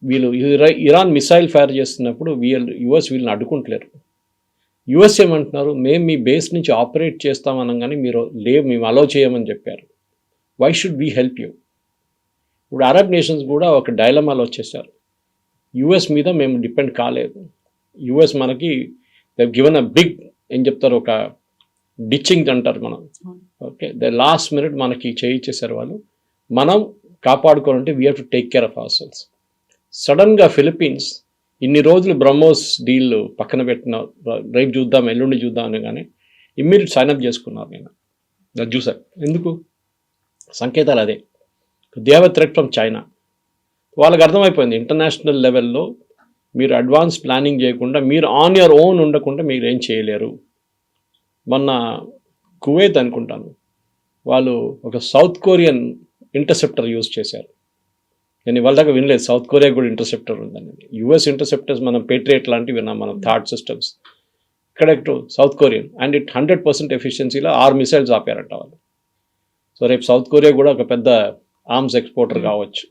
C: వీళ్ళు ఇరాన్ మిసైల్ ఫైర్ చేస్తున్నప్పుడు యుఎస్ వీళ్ళని అడ్డుకుంటలేరు. యుఎస్ ఏమంటున్నారు, మేము మీ బేస్ నుంచి ఆపరేట్ చేస్తామనగానే మేము అలౌ చేయమని చెప్పారు. Why should we help you? ఇప్పుడు అరబ్ నేషన్స్ కూడా ఒక డైలమాలో వచ్చేసారు. యుఎస్ మీద మేము డిపెండ్ కాలేదు. యుఎస్ మనకి గివెన్ అ బిగ్ ఏం చెప్తారు, ఒక డిచ్చింగ్ అంటారు మనం. ఓకే, ద లాస్ట్ మినిట్ మనకి చేయించేశారు వాళ్ళు. మనం కాపాడుకోవాలంటే we have to take care of our cells. సడన్గా ఫిలిప్పీన్స్ ఇన్ని రోజులు బ్రహ్మోస్ డీల్ పక్కన పెట్టిన, రేపు చూద్దాం ఎల్లుండి చూద్దాం అనగానే ఇమ్మీడియట్ సైన్అప్ చేసుకున్నారు. నేను అది చూసాను. ఎందుకు? సంకేతాలు అదే. They have a threat from China. వాళ్ళకి అర్థమైపోయింది ఇంటర్నేషనల్ లెవెల్లో మీరు అడ్వాన్స్ ప్లానింగ్ చేయకుండా, మీరు ఆన్ యువర్ ఓన్ ఉండకుండా మీరు ఏం చేయలేరు. మొన్న కువైత్ అనుకుంటాను, వాళ్ళు ఒక సౌత్ కొరియన్ ఇంటర్సెప్టర్ యూజ్ చేశారు. నేను ఇవాళ దాకా వినలేదు సౌత్ కొరియా కూడా ఇంటర్సెప్టర్ ఉందని. యుఎస్ ఇంటర్సెప్టర్స్ మనం పేట్రియట్ లాంటివి విన్నాం, మనం థాట్ సిస్టమ్స్. ఇక్కడ సౌత్ కొరియన్ అండ్ ఇట్ 100% ఎఫిషియన్సీలో 6 మిసైల్స్ ఆపారంట వాళ్ళు. సో రేపు సౌత్ కొరియా కూడా ఒక పెద్ద ఆర్మ్స్ ఎక్స్పోర్టర్ కావచ్చు.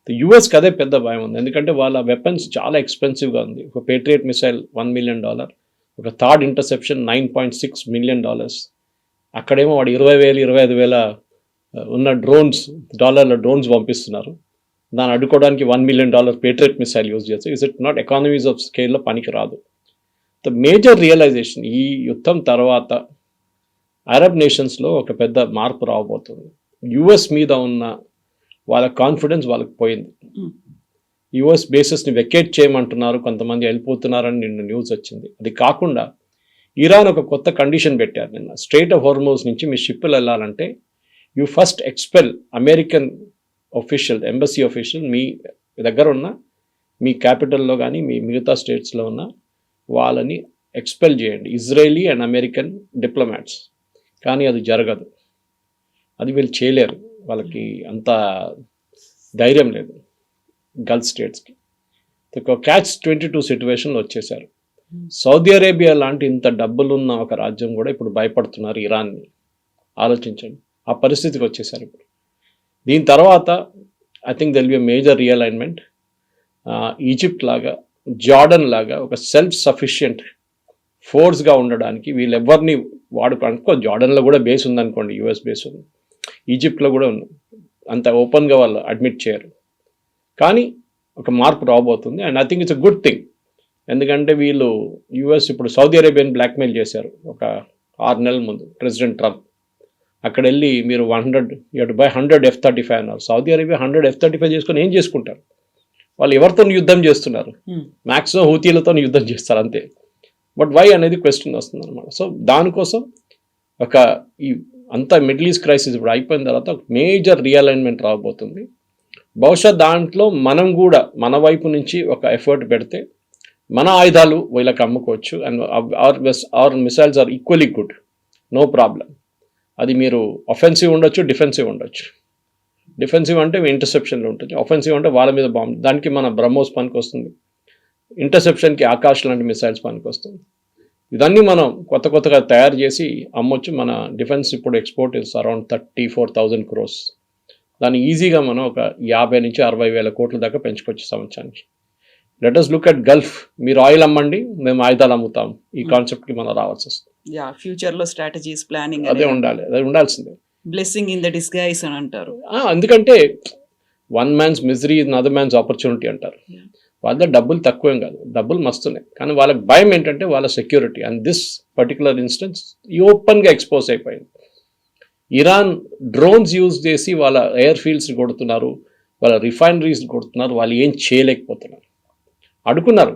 C: యుఎస్కి అదే పెద్ద భయం ఉంది, ఎందుకంటే వాళ్ళ వెపన్స్ చాలా ఎక్స్పెన్సివ్గా ఉంది. ఒక పేట్రియట్ మిసైల్ $1 million, ఒక థర్డ్ ఇంటర్సెప్షన్ $9.6 million. అక్కడేమో వాడు 20,000 25,000 ఉన్న డాలర్ల డ్రోన్స్ పంపిస్తున్నారు. దాన్ని అడ్డుకోవడానికి $1 million పేట్రియట్ మిసైల్ యూజ్ చేస్తారు. Is it not economies of స్కేల్లో పనికి రాదు. ద మేజర్ రియలైజేషన్ ఈ యుద్ధం తర్వాత అరబ్ నేషన్స్లో ఒక పెద్ద మార్పు రాబోతుంది. యుఎస్ మీద ఉన్న వాళ్ళ కాన్ఫిడెన్స్ వాళ్ళకి పోయింది. యుఎస్ బేసెస్ని వెకేట్ చేయమంటున్నారు, కొంతమంది వెళ్ళిపోతున్నారని నిన్న న్యూస్ వచ్చింది. అది కాకుండా ఇరాన్ ఒక కొత్త కండిషన్ పెట్టారు నిన్న. స్ట్రెయిట్ ఆఫ్ హార్మోజ్ నుంచి మీ షిప్లు వెళ్ళాలంటే you first expel American official, embassy official మీ దగ్గర ఉన్న మీ క్యాపిటల్లో కానీ మీ మిగతా స్టేట్స్లో ఉన్న వాళ్ళని ఎక్స్పెల్ చేయండి, ఇజ్రాయేలీ అండ్ అమెరికన్ డిప్లొమాట్స్. కానీ అది జరగదు, అది వీళ్ళు చేయలేరు, వాళ్ళకి అంత ధైర్యం లేదు గల్ఫ్ స్టేట్స్కి. ఒక Catch-22 సిచ్యువేషన్లో వచ్చేసారు. సౌదీ అరేబియా లాంటి ఇంత డబ్బులున్న ఒక రాజ్యం కూడా ఇప్పుడు భయపడుతున్నారు ఇరాన్ని. ఆలోచించండి, ఆ పరిస్థితికి వచ్చేసారు ఇప్పుడు. దీని తర్వాత I think there'll be a major realignment. Egypt లాగా, జార్డన్ లాగా ఒక సెల్ఫ్ సఫిషియంట్ ఫోర్స్గా ఉండడానికి వీళ్ళెవ్వరిని వాడుకో. జార్డన్లో కూడా బేస్ ఉందనుకోండి, యుఎస్ బేస్ ఉంది, ఈజిప్ట్లో కూడా ఉంది, అంత ఓపెన్గా వాళ్ళు అడ్మిట్ చేయరు. కానీ ఒక మార్పు రాబోతుంది and I think it's a good thing. ఎందుకంటే వీళ్ళు యుఎస్ ఇప్పుడు సౌదీ అరేబియాని బ్లాక్మెయిల్ చేశారు ఒక 6 నెలల ముందు ప్రెసిడెంట్ ట్రంప్. అక్కడ వెళ్ళి మీరు 100 F-35 అన్నారు. సౌదీ అరేబియా 100 F-35 చేసుకొని ఏం చేసుకుంటారు? వాళ్ళు ఎవరితో యుద్ధం చేస్తున్నారు? మ్యాక్సిమం హూతీలతో యుద్ధం చేస్తారు అంతే. బట్ వై అనేది క్వశ్చన్ వస్తుంది అనమాట. సో దానికోసం ఒక ఈ అంతా మిడిల్ ఈస్ట్ క్రైసిస్ ఇప్పుడు అయిపోయిన తర్వాత ఒక మేజర్ రియలైన్మెంట్ రాబోతుంది. బహుశా దాంట్లో మనం కూడా మన వైపు నుంచి ఒక ఎఫర్ట్ పెడితే మన ఆయుధాలు వీళ్ళకి అమ్ముకోవచ్చు. And our missiles are equally good, no problem. అది మీరు అఫెన్సివ్ ఉండొచ్చు, డిఫెన్సివ్ ఉండొచ్చు. డిఫెన్సివ్ అంటే ఇంటర్సెప్షన్లో ఉంటుంది, అఫెన్సివ్ అంటే వాళ్ళ మీద బాంబు, దానికి మన బ్రహ్మోస్ పనికి వస్తుంది. ఇంటర్సెప్షన్కి ఆకాష్ లాంటి మిసైల్స్ పనికి వస్తుంది. ఇదన్నీ మనం కొత్తగా తయారు చేసి అమ్మొచ్చు. మన డిఫెన్స్ ఇప్పుడు ఎక్స్పోర్ట్ ఇస్ అరౌండ్ 34,000 crores. దాన్ని ఈజీగా మనం ఒక 50 నుంచి 60,000 కోట్ల దాకా పెంచుకోవచ్చు సంవత్సరానికి. Let us look at Gulf. మీరు ఆయిల్ అమ్మండి, మేము ఆయుధాలు అమ్ముతాం. ఈ కాన్సెప్ట్కి మనం రావాల్సి వస్తుంది.
B: ఫ్యూచర్లో స్ట్రాటజీస్ ప్లానింగ్
C: అదే ఉండాలి, అది ఉండాల్సిందే.
B: బ్లెస్సింగ్ ఇన్ ద డిస్గైస్ అని అంటారు.
C: ఎందుకంటే one man's misery is other man's opportunity అంటారు. వాళ్ళ డబ్బులు తక్కువేం కాదు, డబ్బులు మస్తున్నాయి, కానీ వాళ్ళకి భయం ఏంటంటే వాళ్ళ security. And this particular instance ఓపెన్గా ఎక్స్పోజ్ అయిపోయింది. ఇరాన్ డ్రోన్స్ యూజ్ చేసి వాళ్ళ ఎయిర్ ఫీల్డ్స్ కొడుతున్నారు, వాళ్ళ రిఫైనరీస్ కొడుతున్నారు, వాళ్ళు ఏం చేయలేకపోతున్నారు. అడుగున్నారు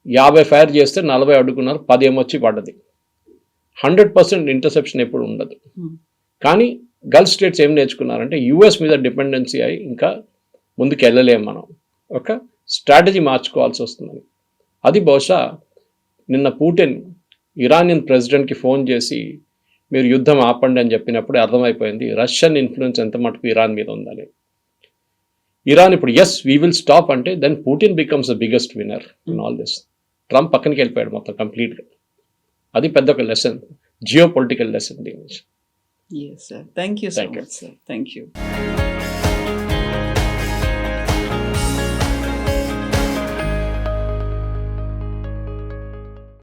C: 50 ఫైర్ చేస్తే 40 అడుగున్నారు, 10 ఏమొచ్చి పడ్డది. 100% ఇంటర్సెప్షన్ ఎప్పుడు ఉండదు. కానీ గల్ఫ్ స్టేట్స్ ఏం నేర్చుకున్నారంటే యుఎస్ మీద డిపెండెన్సీ అయి ఇంకా ముందుకు వెళ్ళలేము, మనం ఒక స్ట్రాటజీ మార్చుకోవాల్సి వస్తుందని. అది బహుశా నిన్న పుటిన్ ఇరానియన్ ప్రెసిడెంట్కి ఫోన్ చేసి మీరు యుద్ధం ఆపండి అని చెప్పినప్పుడు అర్థమైపోయింది రష్యన్ ఇన్ఫ్లుయెన్స్ ఎంత మటుకు ఇరాన్ మీద ఉందని. ఇరాన్ ఇప్పుడు ఎస్ వీ విల్ స్టాప్ అంటే then Putin becomes the biggest winner in all this. Trump పక్కనకి వెళ్ళిపోయాడు మొత్తం కంప్లీట్గా. అది పెద్ద ఒక లెసన్, జియో పొలిటికల్ లెసన్ దీని నుంచి.
B: Yes, sir. Thank you so much, sir. Thank you.